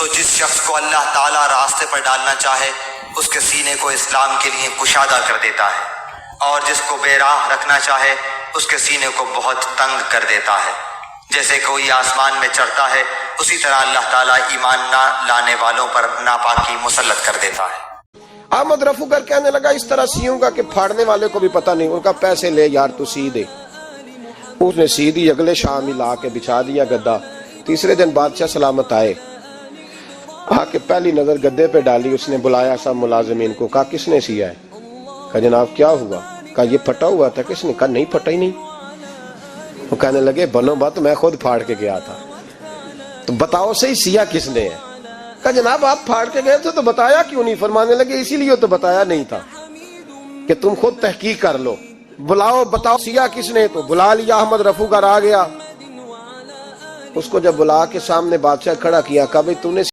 سو جس شخص کو اللہ تعالیٰ راستے پر ڈالنا چاہے اس کے سینے کو اسلام کے لیے کشادہ کر دیتا ہے، اور جس کو بے راہ رکھنا چاہے اس کے سینے کو بہت تنگ کر دیتا ہے۔ جیسے کوئی آسمان میں چڑھتا ہے اسی طرح اللہ تعالیٰ ایمان نہ لانے والوں پر ناپاکی مسلط کر دیتا ہے۔ احمد رفو گر کہنے لگا اس طرح سیوں گا کہ پھاڑنے والے کو بھی پتہ نہیں، ان کا پیسے لے یار تو سی دے۔ اس نے سی دی، اگلے شام ہی لا کے بچھا دیا گدا۔ تیسرے دن بادشاہ سلامت آئے، آ کے پہلی نظر گدے پہ ڈالی، اس نے بلایا سب ملازمین کو، کہا کس نے سیا ہے؟ کہا جناب کیا ہوا؟ کہا یہ پھٹا ہوا تھا۔ کس نے؟ کہا نہیں پھٹا ہی نہیں۔ وہ کہنے لگے بنو بات میں خود پھاڑ کے گیا تھا، تو بتاؤ صحیح سیا کس نے ہے؟ کہا جناب آپ پھاڑ کے گئے تھے تو بتایا کیوں نہیں؟ فرمانے لگے اسی لیے تو بتایا نہیں تھا کہ تم خود تحقیق کر لو، بلاؤ بتاؤ سیا کس نے۔ تو بلا لیا، احمد رفو گر آ گیا، اس کو جب بلا کے سامنے بادشاہ کھڑا کیا، کہا بھئی تو نے